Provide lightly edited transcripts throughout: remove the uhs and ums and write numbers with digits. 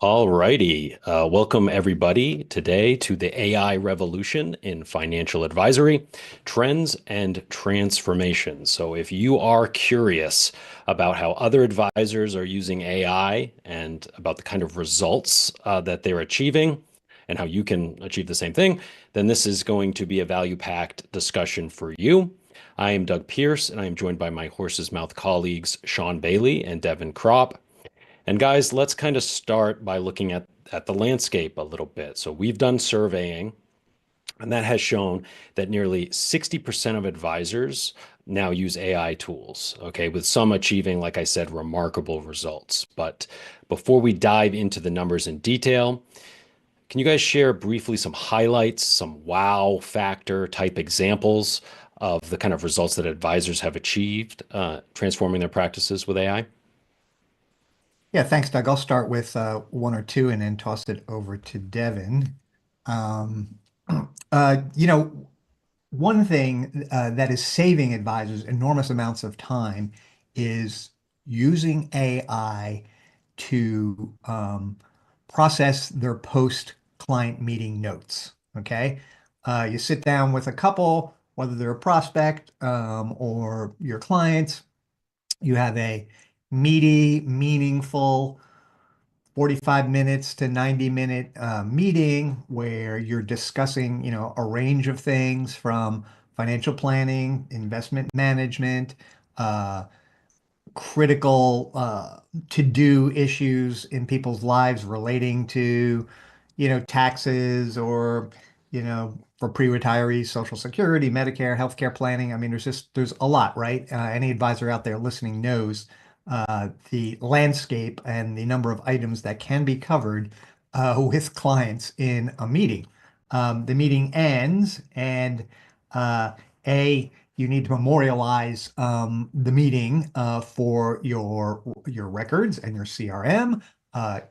All righty. Welcome everybody today to the AI revolution in financial advisory, trends and transformations. So if you are curious about how other advisors are using AI and about the kind of results that they're achieving and how you can achieve the same thing, then this is going to be a value-packed discussion for you. I am Doug Pierce, and I am joined by my horse's mouth colleagues, Sean Bailey and Devin Kropp. And guys, let's kind of start by looking at the landscape a little bit. So we've done surveying, and that has shown that nearly 60% of advisors now use AI tools, okay, with some achieving, like I said, remarkable results. But before we dive into the numbers in detail, can you guys share briefly some highlights, some wow factor type examples of the kind of results that advisors have achieved transforming their practices with AI? Yeah, thanks, Doug. I'll start with one or two and then toss it over to Devin. Um, uh, you know, One thing that is saving advisors enormous amounts of time is using AI to process their post-client meeting notes. Okay. You sit down with a couple, whether they're a prospect or your clients, you have a meaty, meaningful 45 minutes to 90-minute meeting where you're discussing, a range of things from financial planning, investment management, uh, critical to-do issues in people's lives relating to, taxes or, for pre-retirees, Social Security, Medicare, healthcare planning. I mean, there's a lot, right? Any advisor out there listening knows the landscape and the number of items that can be covered with clients in a meeting. The meeting ends, and uh, you need to memorialize the meeting for your records and your CRM,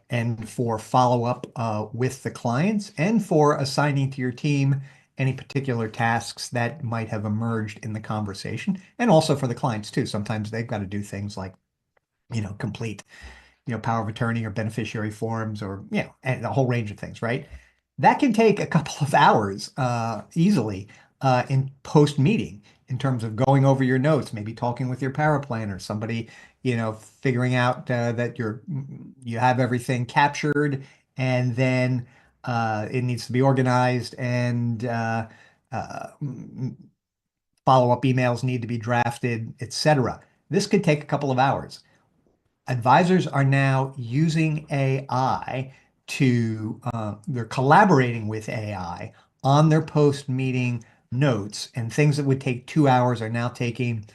and for follow-up with the clients, and for assigning to your team any particular tasks that might have emerged in the conversation, and also for the clients too. Sometimes they've got to do things like, complete, power of attorney or beneficiary forms, or, and a whole range of things, right? That can take a couple of hours easily in post meeting, in terms of going over your notes, maybe talking with your power planner, somebody, figuring out that you have everything captured, and then it needs to be organized, and uh, follow-up emails need to be drafted, etc. This could take a couple of hours. Advisors are now using AI they're collaborating with AI on their post-meeting notes, and things that would take 2 hours are now taking,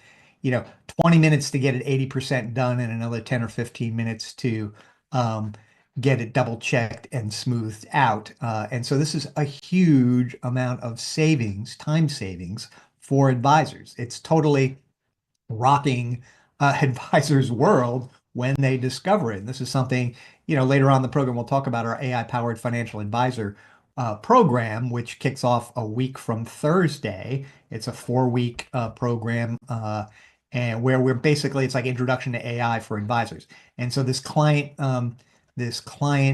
20 minutes to get it 80% done, and another 10 or 15 minutes to um, get it double checked and smoothed out. And so this is a huge amount of savings, time savings for advisors. It's totally rocking advisors' world when they discover it. And this is something, later on in the program, we'll talk about our AI-powered financial advisor program, which kicks off a week from Thursday. It's a 4-week program, and where we're basically, it's like introduction to AI for advisors. And so this client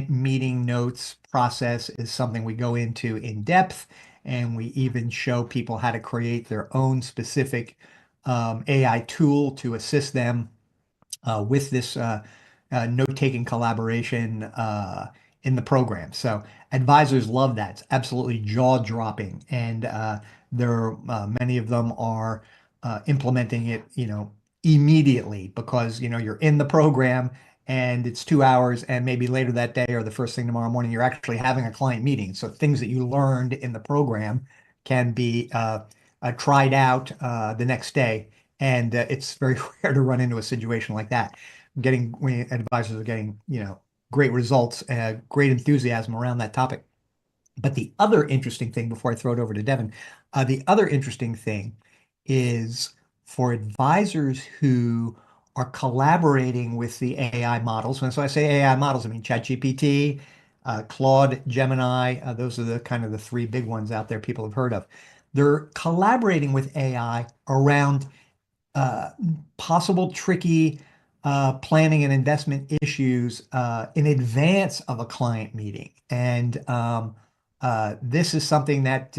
meeting notes process is something we go into in depth, and we even show people how to create their own specific AI tool to assist them with this note-taking collaboration in the program. So advisors love that. It's absolutely jaw-dropping, and many of them are implementing it, immediately, because you're in the program and it's 2 hours, and maybe later that day or the first thing tomorrow morning you're actually having a client meeting. So things that you learned in the program can be tried out the next day, and it's very rare to run into a situation like that. Advisors are getting, great results, great enthusiasm around that topic. But the other interesting thing, before I throw it over to Devin, the other interesting thing is for advisors who are collaborating with the AI models. And so I say AI models, I mean ChatGPT, Claude, Gemini. Those are the kind of the three big ones out there people have heard of. They're collaborating with AI around uh, possible tricky planning and investment issues in advance of a client meeting. And this is something that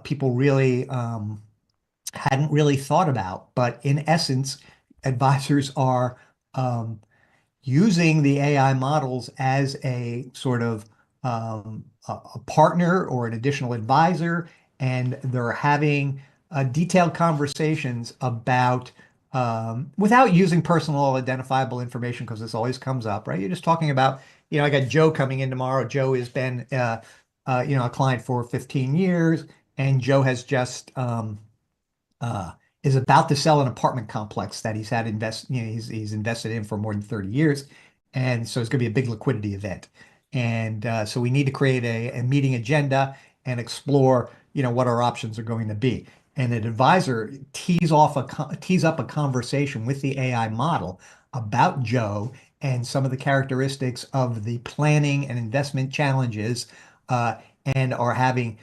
people really hadn't really thought about. But in essence, advisors are um, using the AI models as a sort of a partner or an additional advisor, and they're having detailed conversations about without using personal identifiable information because this always comes up, right? You're just talking about, I got Joe coming in tomorrow. Joe has been, a client for 15 years, and Joe has just uh, is about to sell an apartment complex that he's invested in for more than 30 years. And so it's going to be a big liquidity event. And so we need to create a meeting agenda and explore, what our options are going to be. And an advisor tees up a conversation with the AI model about Joe and some of the characteristics of the planning and investment challenges, and are having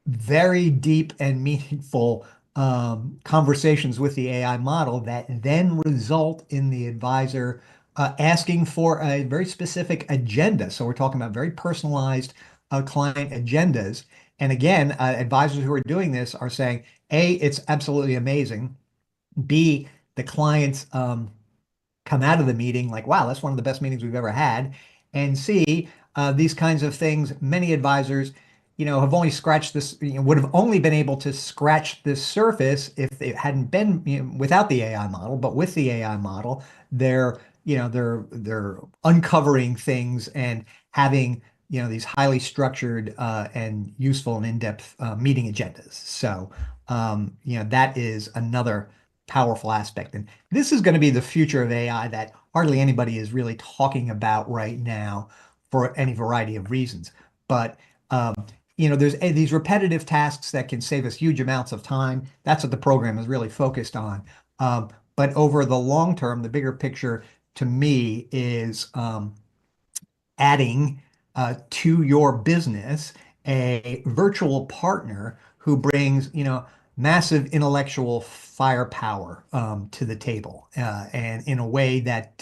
very deep and meaningful conversations with the AI model that then result in the advisor asking for a very specific agenda. So we're talking about very personalized client agendas. And again, advisors who are doing this are saying, A, it's absolutely amazing. B, the clients come out of the meeting like, wow, that's one of the best meetings we've ever had. And C, these kinds of things, many advisors, have only scratched this, would have only been able to scratch this surface if it hadn't been, without the AI model. But with the AI model, they're uncovering things and having, these highly structured and useful and in-depth meeting agendas. So, that is another powerful aspect. And this is going to be the future of AI that hardly anybody is really talking about right now for any variety of reasons. But there's these repetitive tasks that can save us huge amounts of time. That's what the program is really focused on. But over the long term, the bigger picture to me is adding to your business a virtual partner who brings, massive intellectual firepower to the table, and in a way that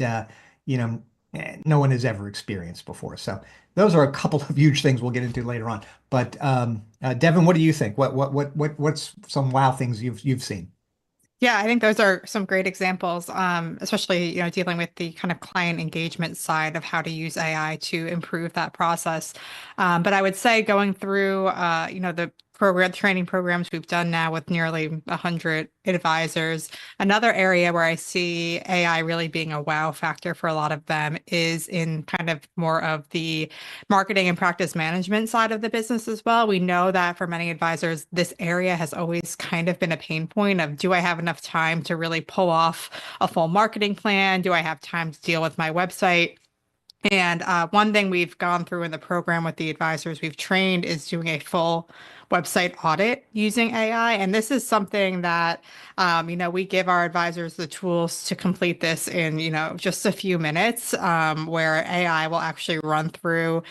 no one has ever experienced before. So those are a couple of huge things we'll get into later on. But Devin, what do you think? What's some wow things you've seen? Yeah, I think those are some great examples, especially, dealing with the kind of client engagement side of how to use AI to improve that process. But I would say going through, the training programs we've done now with nearly 100 advisors, another area where I see AI really being a wow factor for a lot of them is in kind of more of the marketing and practice management side of the business as well. We know that for many advisors, this area has always kind of been a pain point of, do I have enough time to really pull off a full marketing plan? Do I have time to deal with my website? And one thing we've gone through in the program with the advisors we've trained is doing a full website audit using AI. And this is something that, we give our advisors the tools to complete this in, just a few minutes, where AI will actually run through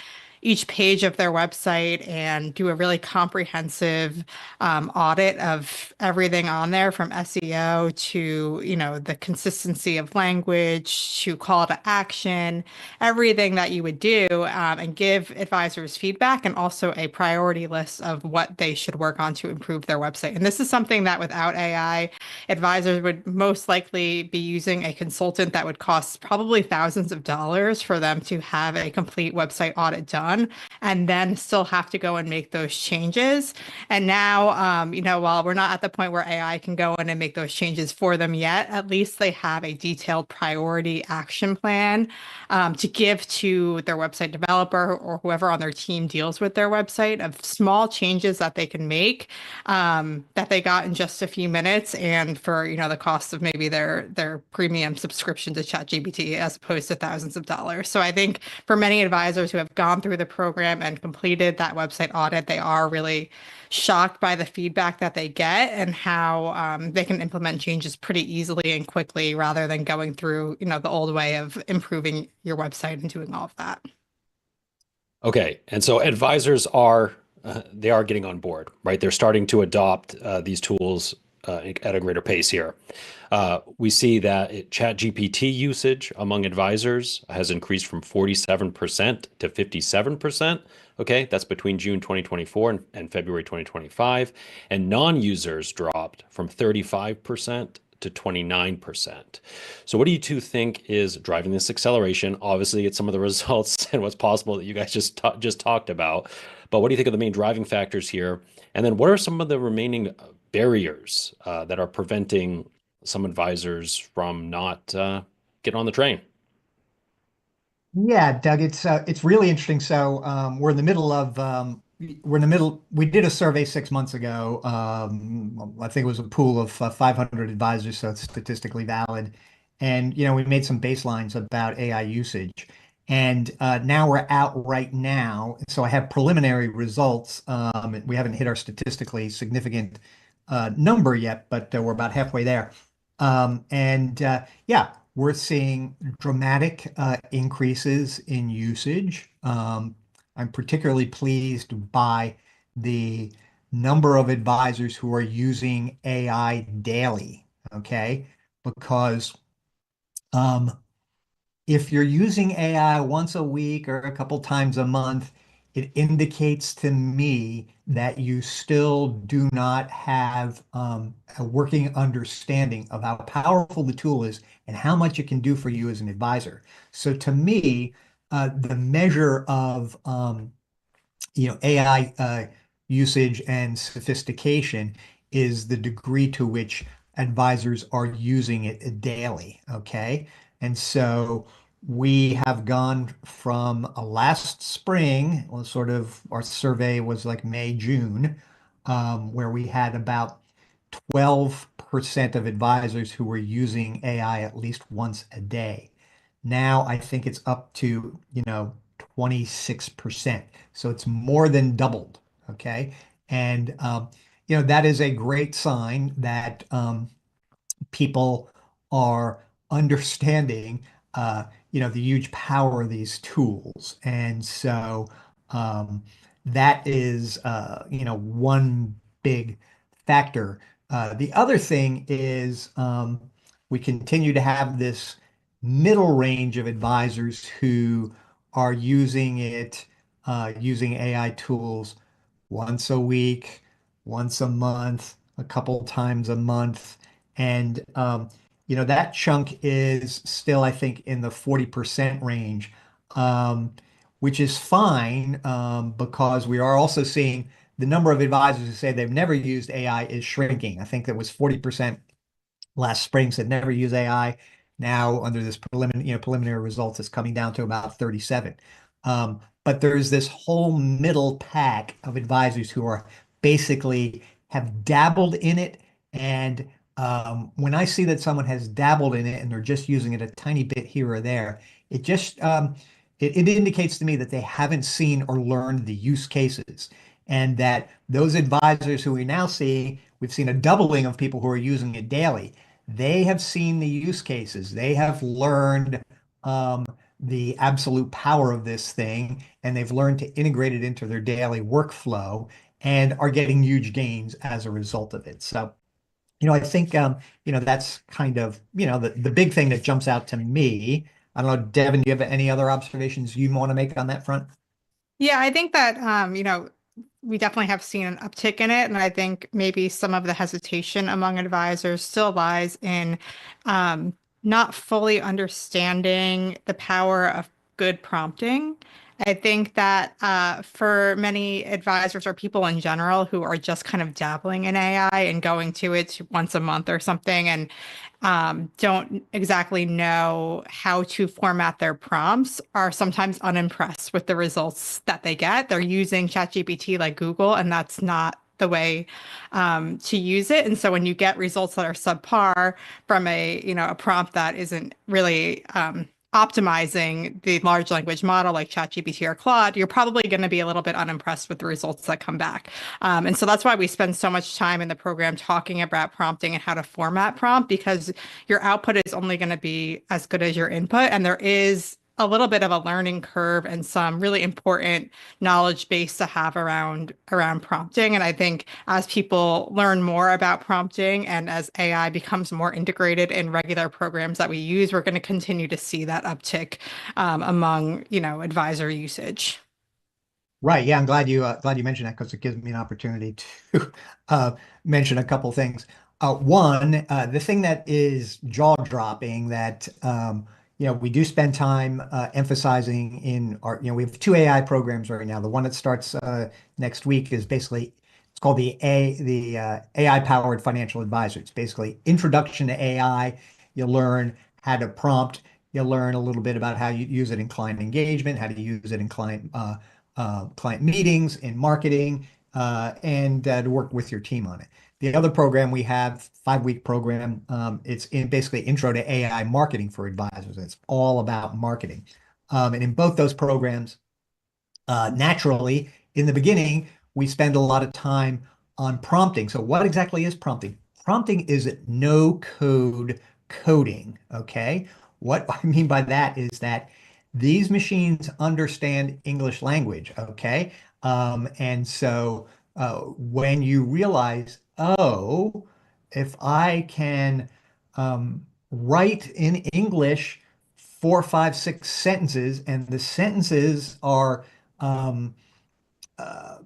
each page of their website and do a really comprehensive audit of everything on there, from SEO to, the consistency of language to call to action, everything that you would do, and give advisors feedback and also a priority list of what they should work on to improve their website. And this is something that without AI, advisors would most likely be using a consultant that would cost probably thousands of dollars for them to have a complete website audit done, and then still have to go and make those changes. And now, while we're not at the point where AI can go in and make those changes for them yet, at least they have a detailed priority action plan to give to their website developer or whoever on their team deals with their website, of small changes that they can make, that they got in just a few minutes, and for the cost of maybe their premium subscription to ChatGPT, as opposed to thousands of dollars. So I think for many advisors who have gone through the program and completed that website audit, they are really shocked by the feedback that they get and how they can implement changes pretty easily and quickly, rather than going through, the old way of improving your website and doing all of that. Okay, and so advisors are they are getting on board, right? They're starting to adopt these tools at a greater pace here. We see that ChatGPT usage among advisors has increased from 47% to 57%. Okay, that's between June 2024 and February 2025. And non-users dropped from 35% to 29%. So what do you two think is driving this acceleration? Obviously, it's some of the results and what's possible that you guys just talked about. But what do you think are the main driving factors here? And then what are some of the remaining barriers that are preventing some advisors from not getting on the train? Yeah, Doug, it's really interesting. So we did a survey 6 months ago. I think it was a pool of 500 advisors, so it's statistically valid. And we made some baselines about AI usage. And now we're out right now. So I have preliminary results. We haven't hit our statistically significant number yet, but we're about halfway there. Yeah, we're seeing dramatic increases in usage. I'm particularly pleased by the number of advisors who are using AI daily, okay? Because if you're using AI once a week or a couple times a month, it indicates to me that you still do not have a working understanding of how powerful the tool is and how much it can do for you as an advisor. So to me, the measure of AI usage and sophistication is the degree to which advisors are using it daily. Okay. And so we have gone from last spring, well, sort of our survey was like May, June, where we had about 12% of advisors who were using AI at least once a day. Now I think it's up to, 26%. So it's more than doubled. Okay. And, that is a great sign that people are understanding, the huge power of these tools. And so that is, one big factor. The other thing is we continue to have this middle range of advisors who are using using AI tools once a week, once a month, a couple times a month. And, that chunk is still, I think, in the 40% range, which is fine because we are also seeing the number of advisors who say they've never used AI is shrinking. I think that was 40% last spring said never use AI. Now, under this preliminary results, it's coming down to about 37. But there's this whole middle pack of advisors who are basically have dabbled in it. And when I see that someone has dabbled in it and they're just using it a tiny bit here or there, it just it indicates to me that they haven't seen or learned the use cases, and that those advisors who we now see, we've seen a doubling of people who are using it daily. They have seen the use cases. They have learned the absolute power of this thing, and they've learned to integrate it into their daily workflow and are getting huge gains as a result of it. So, I think, that's kind of, the big thing that jumps out to me. I don't know, Devin, do you have any other observations you want to make on that front? Yeah, I think that we definitely have seen an uptick in it, and I think maybe some of the hesitation among advisors still lies in not fully understanding the power of good prompting. I think that for many advisors or people in general who are just kind of dabbling in AI and going to it once a month or something, and don't exactly know how to format their prompts, are sometimes unimpressed with the results that they get. They're using ChatGPT like Google, and that's not the way to use it. And so when you get results that are subpar from a prompt that isn't really optimizing the large language model like ChatGPT or Claude, you're probably going to be a little bit unimpressed with the results that come back. And so that's why we spend so much time in the program talking about prompting and how to format prompt, because your output is only going to be as good as your input. And there is a little bit of a learning curve and some really important knowledge base to have around prompting. And I think as people learn more about prompting and as AI becomes more integrated in regular programs that we use, we're going to continue to see that uptick among, advisor usage. Right. Yeah, I'm glad you mentioned that because it gives me an opportunity to mention a couple things. One, the thing that is jaw-dropping that we do spend time emphasizing in our, we have two AI programs right now. The one that starts next week is basically it's called the AI-powered financial advisor. It's basically introduction to AI. You learn how to prompt. You learn a little bit about how you use it in client engagement, how to use it in client meetings, in marketing, and to work with your team on it. The other program we have, 5-week program, it's in basically intro to AI marketing for advisors. It's all about marketing. And in both those programs, naturally, in the beginning, we spend a lot of time on prompting. So what exactly is prompting? Prompting is no code coding, okay? What I mean by that is that these machines understand English language, okay? And so when you realize, oh, if I can write in English 4, 5, 6 sentences, and the sentences are um, uh,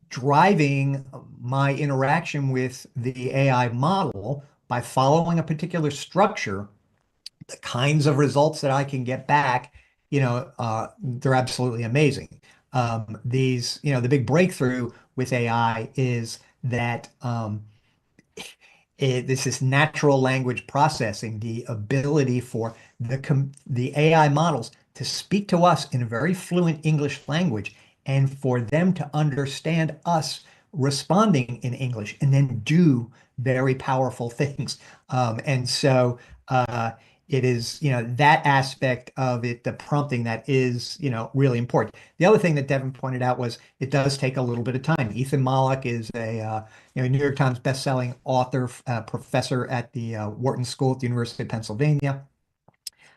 driving my interaction with the AI model by following a particular structure, the kinds of results that I can get back, they're absolutely amazing. The big breakthrough with AI is that this is natural language processing, the ability for the AI models to speak to us in a very fluent English language and for them to understand us responding in English and then do very powerful things. And so it is, that aspect of it, the prompting that is, really important. The other thing that Devin pointed out was it does take a little bit of time. Ethan Mollick is a New York Times bestselling author, professor at the Wharton School at the University of Pennsylvania.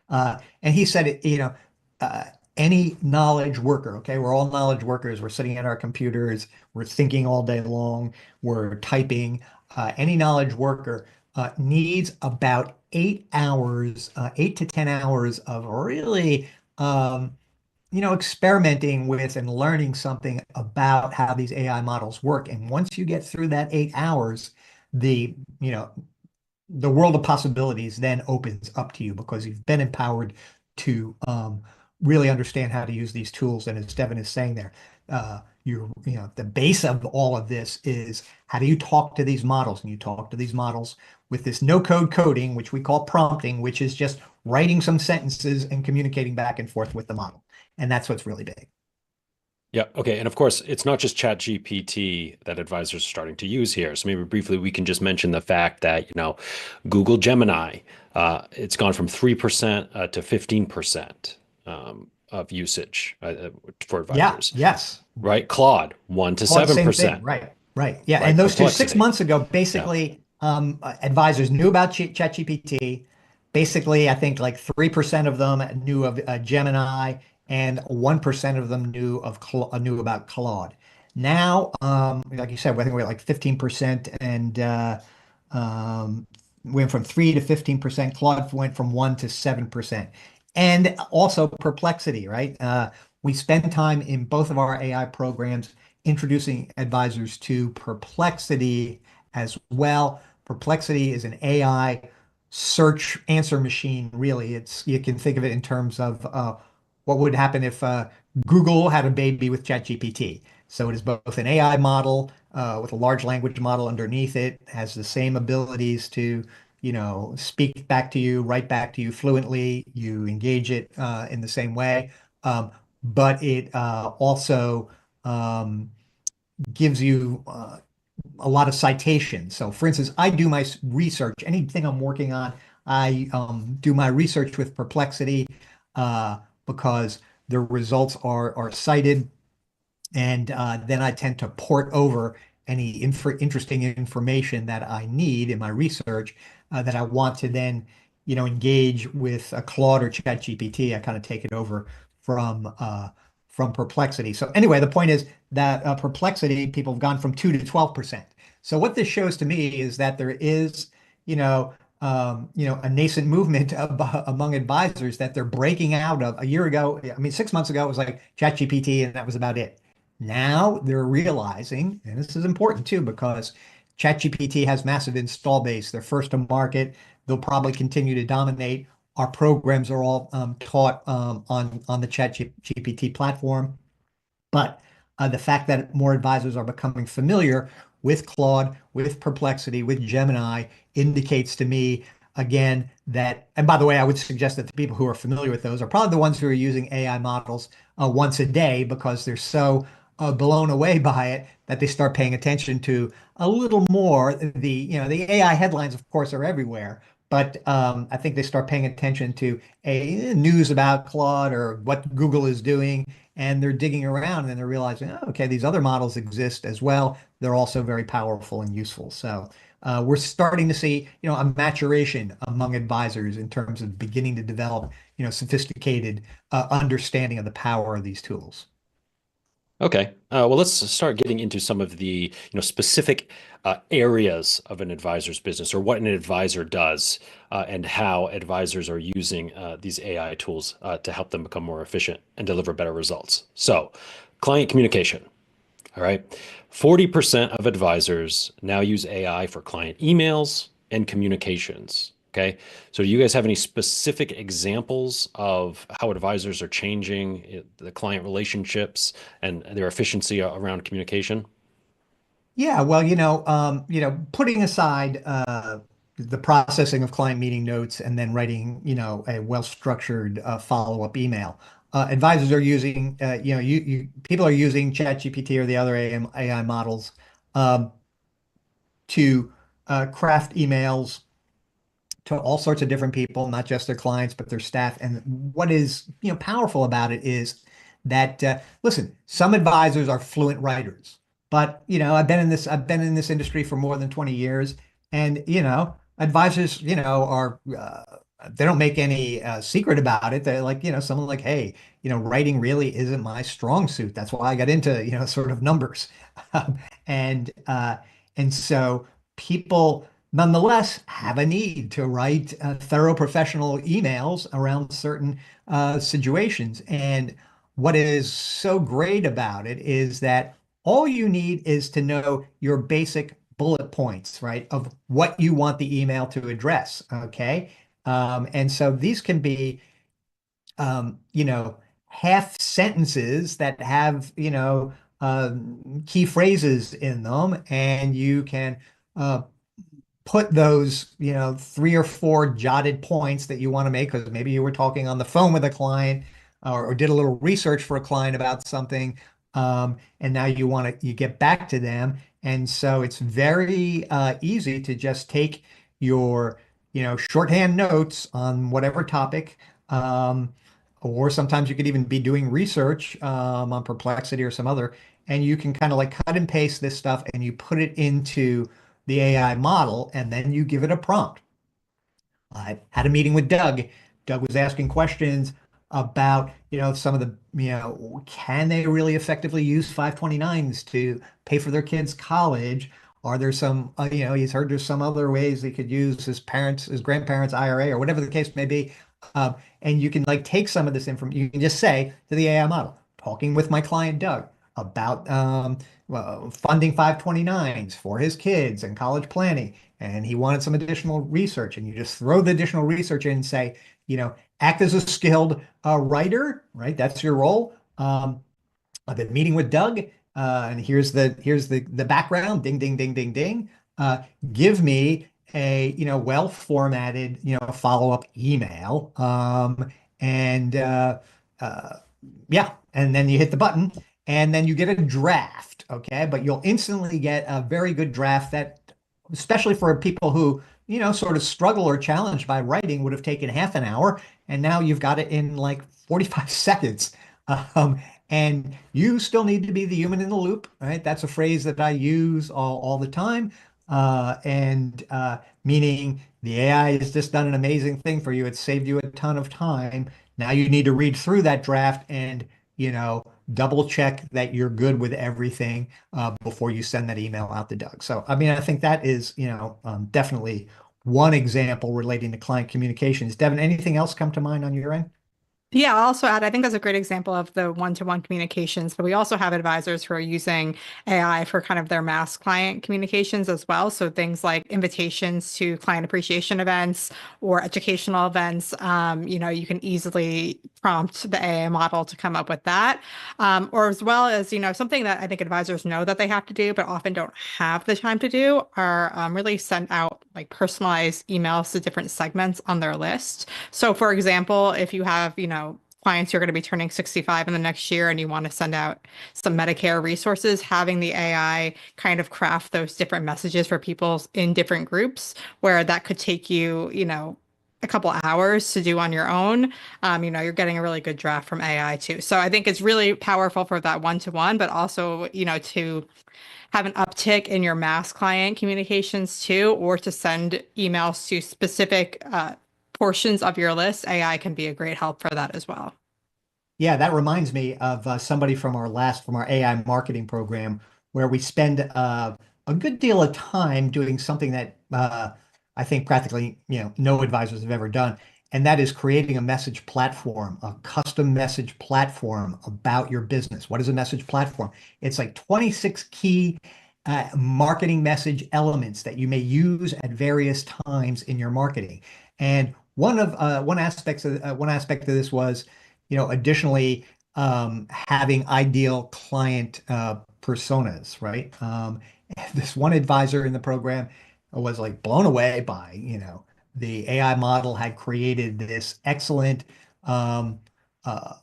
And he said, uh, any knowledge worker, okay, we're all knowledge workers. We're sitting at our computers, we're thinking all day long, we're typing. Any knowledge worker needs about 8 hours, 8 to 10 hours of really experimenting with and learning something about how these AI models work. And once you get through that 8 hours, the, the world of possibilities then opens up to you because you've been empowered to really understand how to use these tools. And as Devin is saying there, the base of all of this is how do you talk to these models? And you talk to these models with this no code coding, which we call prompting, which is just writing some sentences and communicating back and forth with the model. And that's what's really big. Yeah. Okay. And of course, it's not just ChatGPT that advisors are starting to use here. So maybe briefly, we can just mention the fact that, Google Gemini, it's gone from 3% to 15% of usage for Yeah. advisors. Yes. Right. Claude, 1 to All the same 7%. thing. Right. Right. Yeah. Right. And those two, 6 Perplexity. months ago, Yeah. basically, advisors knew about ChatGPT. Basically, I think like 3% of them knew of Gemini, and 1% of them knew about Claude. Now, like you said, I think we're like 15%, and went from 3 to 15%. Claude went from 1 to 7%. And also Perplexity, right? We spend time in both of our AI programs introducing advisors to Perplexity as well. Perplexity is an AI search answer machine, really. You can think of it in terms of what would happen if Google had a baby with ChatGPT. So it is both an AI model with a large language model underneath it, has the same abilities to, speak back to you, write back to you fluently. You engage it in the same way, but it also gives you a lot of citations. So, for instance, I do my research. Anything I'm working on, I do my research with Perplexity because the results are cited, and then I tend to port over any interesting information that I need in my research that I want to then engage with Claude or ChatGPT. I kind of take it over from Perplexity. So anyway, the point is that Perplexity people have gone from 2 to 12%. So what this shows to me is that there is, a nascent movement among advisors that they're breaking out of. A year ago, I mean, 6 months ago, it was like ChatGPT, and that was about it. Now they're realizing, and this is important too, because ChatGPT has massive install base. They're first to market. They'll probably continue to dominate. Our programs are all taught on the ChatGPT platform. But the fact that more advisors are becoming familiar with Claude, with Perplexity, with Gemini indicates to me, again, that, and by the way, I would suggest that the people who are familiar with those are probably the ones who are using AI models once a day because they're so blown away by it that they start paying attention to a little more. The AI headlines, of course, are everywhere, but I think they start paying attention to news about Claude or what Google is doing, and they're digging around and they're realizing, oh, okay, these other models exist as well. They're also very powerful and useful. So we're starting to see, a maturation among advisors in terms of beginning to develop, sophisticated understanding of the power of these tools. Okay. Well, let's start getting into some of the specific areas of an advisor's business or what an advisor does and how advisors are using these AI tools to help them become more efficient and deliver better results. So, client communication. All right. 40% of advisors now use AI for client emails and communications. Okay. So do you guys have any specific examples of how advisors are changing the client relationships and their efficiency around communication? Yeah, well, putting aside the processing of client meeting notes and then writing, a well-structured follow-up email, advisors are using, people are using ChatGPT or the other AI models um, to craft emails to all sorts of different people, not just their clients, but their staff. And what is, powerful about it is that, listen, some advisors are fluent writers, but, I've been in this industry for more than 20 years. And, advisors, they don't make any secret about it. They're like, someone like, hey, writing really isn't my strong suit. That's why I got into, sort of numbers. Um, and, uh, and so people, nonetheless have a need to write thorough professional emails around certain situations. And what is so great about it is that all you need is to know your basic bullet points, right, of what you want the email to address. Okay. And so these can be, half sentences that have, key phrases in them, and you can uh, put those, 3 or 4 jotted points that you want to make because maybe you were talking on the phone with a client or did a little research for a client about something, and now you get back to them, and so it's very easy to just take your, shorthand notes on whatever topic. Or sometimes you could even be doing research on Perplexity or some other, and you can kind of like cut and paste this stuff and you put it into the AI model, and then you give it a prompt. I had a meeting with Doug. Doug was asking questions about, some of the, can they really effectively use 529s to pay for their kids' college? Are there some, he's heard there's some other ways they could use his grandparents' IRA or whatever the case may be. And you can like take some of this information. You can just say to the AI model, talking with my client Doug about well, funding 529s for his kids and college planning. And he wanted some additional research. And you just throw the additional research in and say, act as a skilled writer, right? That's your role. I've been meeting with Doug, and here's the background. Ding, ding, ding, ding, ding. Give me a well formatted follow up email, and yeah, and then you hit the button, and then you get a draft. Okay, but you'll instantly get a very good draft that, especially for people who sort of struggle or challenged by writing, would have taken half an hour, and now you've got it in like 45 seconds. Um, and you still need to be the human in the loop, right? That's a phrase that I use all the time. and meaning the AI has just done an amazing thing for you. It's saved you a ton of time. Now you need to read through that draft and, you know, double check that you're good with everything before you send that email out to Doug. So, I mean, I think that is, you know, definitely one example relating to client communications. Devin, anything else come to mind on your end? Yeah, I'll also add, I think that's a great example of the one-to-one communications, but we also have advisors who are using AI for kind of their mass client communications as well. So things like invitations to client appreciation events or educational events, you know, you can easily prompt the AI model to come up with that. Or as well as, you know, something that I think advisors know that they have to do, but often don't have the time to do are really send out like personalized emails to different segments on their list. So for example, if you have, you know, clients who are going to be turning 65 in the next year and you want to send out some Medicare resources, having the AI kind of craft those different messages for people in different groups where that could take you, you know, a couple hours to do on your own. You know, you're getting a really good draft from AI too. So I think it's really powerful for that one-to-one, but also, you know, to have an uptick in your mass client communications too, or to send emails to specific portions of your list, AI can be a great help for that as well. Yeah, that reminds me of somebody from our AI marketing program, where we spend a good deal of time doing something that I think practically, you know, no advisors have ever done, and that is creating a message platform, a custom message platform about your business. What is a message platform? It's like 26 key marketing message elements that you may use at various times in your marketing. And one aspect of this was, you know, additionally, having ideal client personas, right? This one advisor in the program was like blown away by, you know, the AI model had created this excellent um, uh,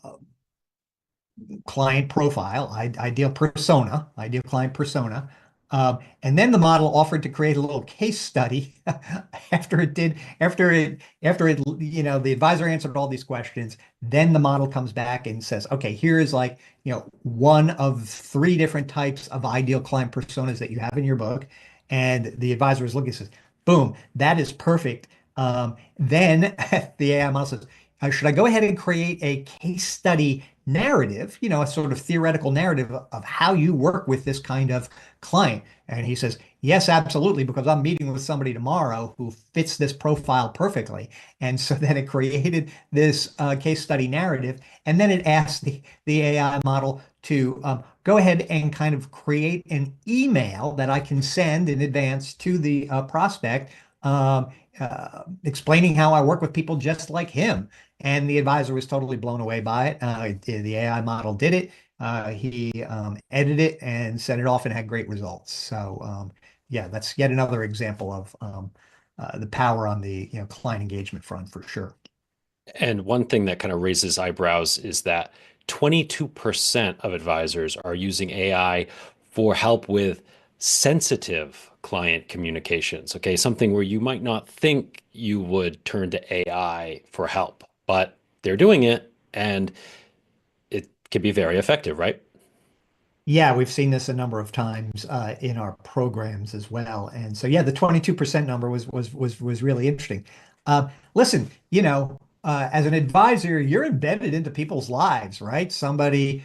client profile, ideal client persona. And then the model offered to create a little case study after it, you know, the advisor answered all these questions. Then the model comes back and says, okay, here is like, you know, one of three different types of ideal client personas that you have in your book. And the advisor is looking and says, boom, that is perfect. Then the AI model says, should I go ahead and create a case study narrative, you know, a sort of theoretical narrative of how you work with this kind of client? And he says, yes, absolutely, because I'm meeting with somebody tomorrow who fits this profile perfectly. And so then it created this case study narrative. And then it asked the AI model to go ahead and kind of create an email that I can send in advance to the prospect, explaining how I work with people just like him. And the advisor was totally blown away by it. The AI model did it. He edited it and sent it off and had great results. So yeah, that's yet another example of the power on the, you know, client engagement front for sure. And one thing that kind of raises eyebrows is that 22% of advisors are using AI for help with sensitive client communications. Okay, something where you might not think you would turn to AI for help, but they're doing it and it can be very effective, right? Yeah, we've seen this a number of times in our programs as well. And so yeah, the 22% number was really interesting. Listen, you know, as an advisor, you're embedded into people's lives, right? Somebody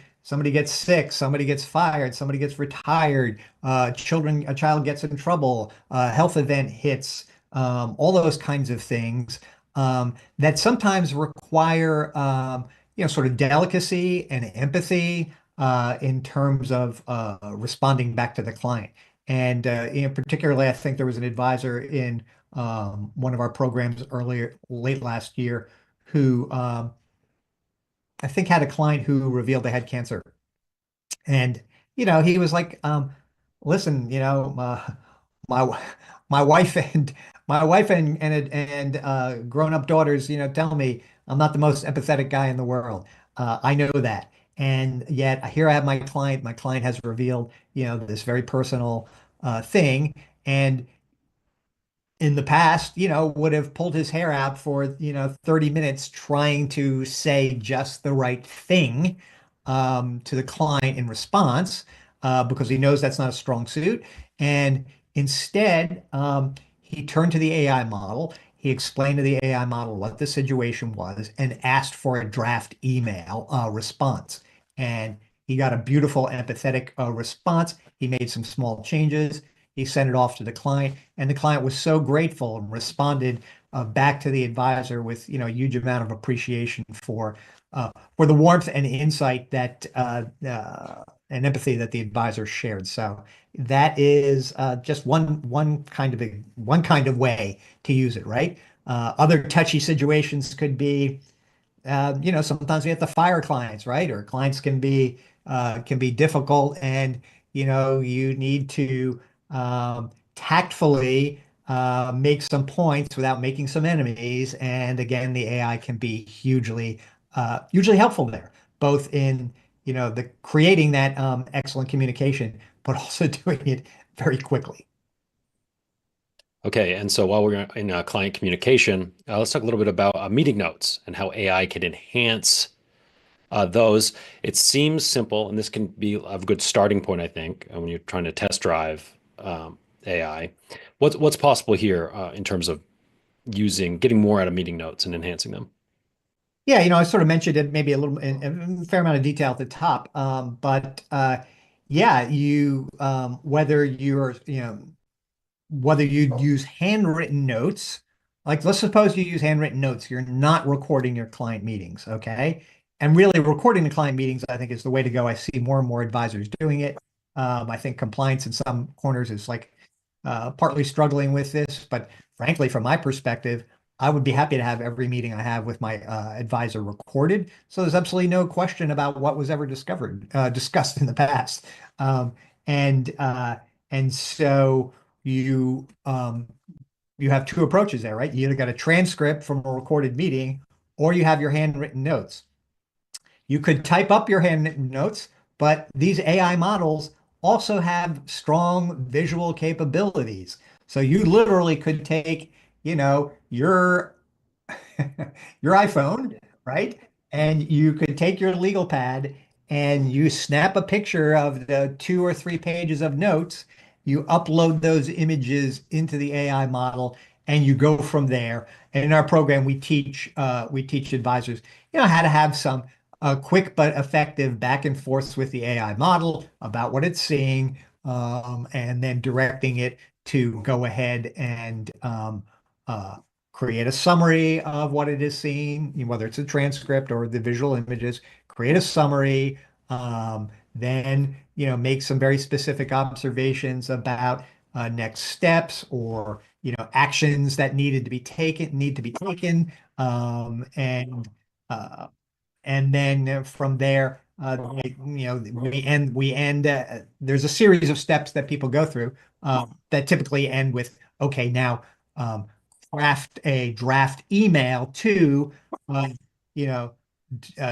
gets sick, somebody gets fired, somebody gets retired, a child gets in trouble, health event hits, all those kinds of things that sometimes require you know, sort of delicacy and empathy in terms of responding back to the client. And you know, particularly, I think there was an advisor in one of our programs late last year, who I think had a client who revealed they had cancer. And you know, he was like, "Listen, you know, my my wife and grown-up daughters, you know, tell me I'm not the most empathetic guy in the world. I know that, and yet here I have my client. My client has revealed, you know, this very personal thing, and in the past, you know, would have pulled his hair out for, you know, 30 minutes trying to say just the right thing to the client in response, because he knows that's not a strong suit. And Instead, he turned to the AI model. He explained to the AI model what the situation was and asked for a draft email response. And he got a beautiful, empathetic response. He made some small changes. He sent it off to the client, and the client was so grateful and responded back to the advisor with, a huge amount of appreciation for the warmth and insight that and empathy that the advisor shared. So that is just one kind of way to use it, right? Other touchy situations could be, sometimes we have to fire clients, right? Or clients can be difficult, and you need to tactfully make some points without making some enemies. And again, the AI can be hugely helpful there, both in the creating that excellent communication, but also doing it very quickly. Okay, and so while we're in client communication, let's talk a little bit about meeting notes and how AI can enhance those. It seems simple, and this can be a good starting point, I think, when you're trying to test drive AI. What's possible here in terms of getting more out of meeting notes and enhancing them? Yeah, I sort of mentioned it maybe a little in a fair amount of detail at the top, but yeah, whether you use handwritten notes, like let's suppose you use handwritten notes, you're not recording your client meetings, okay? And really recording the client meetings, I think, is the way to go. I see more and more advisors doing it. I think compliance in some corners is like partly struggling with this, but frankly, from my perspective, I would be happy to have every meeting I have with my advisor recorded. So there's absolutely no question about what was ever discussed in the past. Um, and uh, and so you have two approaches there, right? You either got a transcript from a recorded meeting, or you have your handwritten notes. You could type up your handwritten notes, but these AI models also have strong visual capabilities. So you literally could take, your your iPhone, right? And you could take your legal pad and you snap a picture of the 2 or 3 pages of notes. You upload those images into the AI model, and you go from there. And in our program, we teach advisors, how to have some quick but effective back and forths with the AI model about what it's seeing, and then directing it to go ahead and uh, create a summary of what it is seeing, whether it's a transcript or the visual images, create a summary, then, make some very specific observations about next steps, or, actions that need to be taken. Uh, and then from there, there's a series of steps that people go through that typically end with, okay, now um, craft a draft email uh, you know,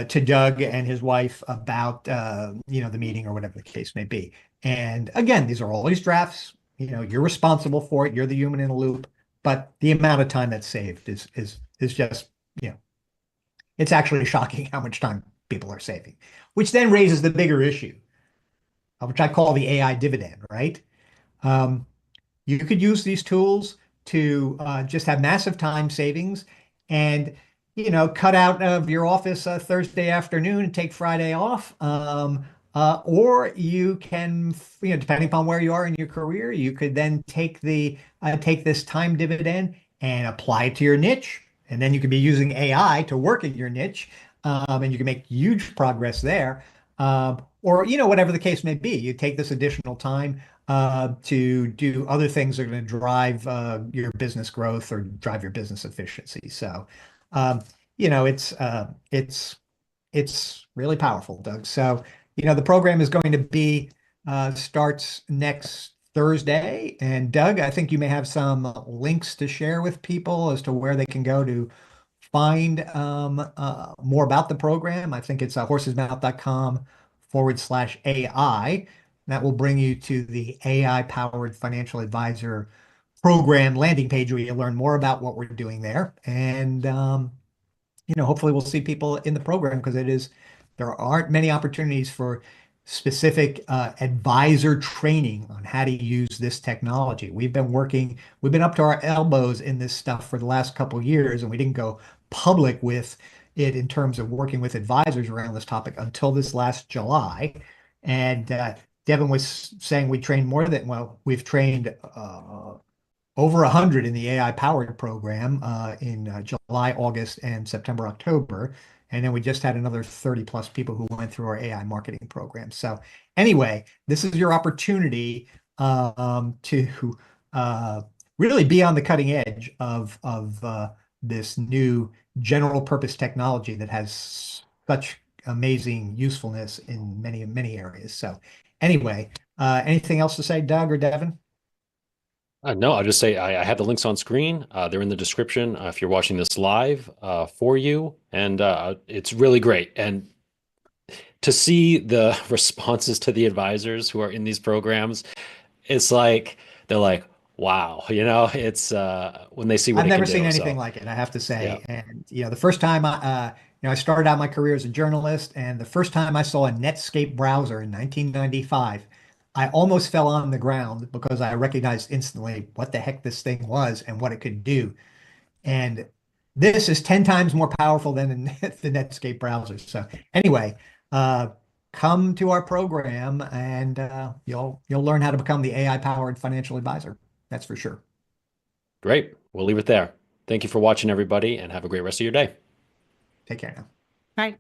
to Doug and his wife about, the meeting or whatever the case may be. And again, these are always drafts. You're responsible for it. You're the human in the loop. But the amount of time that's saved is just, it's actually shocking how much time people are saving, which then raises the bigger issue, which I call the AI dividend, right? Um, you could use these tools to just have massive time savings, and cut out of your office Thursday afternoon and take Friday off. Or you can, depending upon where you are in your career, you could then take this time dividend and apply it to your niche, and then you could be using AI to work at your niche, and you can make huge progress there. Or whatever the case may be, you take this additional time to do other things that are going to drive your business growth or drive your business efficiency. So, um, it's really powerful, Doug. So, the program is going to be starts next Thursday. And Doug, I think you may have some links to share with people as to where they can go to find more about the program. I think it's horsesmouth.com/AI. That will bring you to the AI powered financial advisor program landing page, where you learn more about what we're doing there. And, hopefully we'll see people in the program, because there aren't many opportunities for specific advisor training on how to use this technology. We've been up to our elbows in this stuff for the last couple of years, and we didn't go public with it in terms of working with advisors around this topic until this last July. And Devin was saying we trained more than, well, we've trained over 100 in the AI powered program in July, August, and September, October. And then we just had another 30 plus people who went through our AI marketing program. So anyway, this is your opportunity to really be on the cutting edge of this new general purpose technology that has such amazing usefulness in many, many areas. So anyway, anything else to say, Doug or Devin? No, I'll just say I have the links on screen. They're in the description if you're watching this live for you. And it's really great. And to see the responses to the advisors who are in these programs, it's like they're like, wow, it's when they see what I've it can never seen do. anything So like it, I have to yeah. say. And the first time I started out my career as a journalist, and the first time I saw a Netscape browser in 1995, I almost fell on the ground because I recognized instantly what the heck this thing was and what it could do. And this is 10 times more powerful than the Netscape browser. So anyway, uh, come to our program and you'll learn how to become the AI powered financial advisor. That's for sure. Great. We'll leave it there. Thank you for watching, everybody, and have a great rest of your day. Take care now. Right.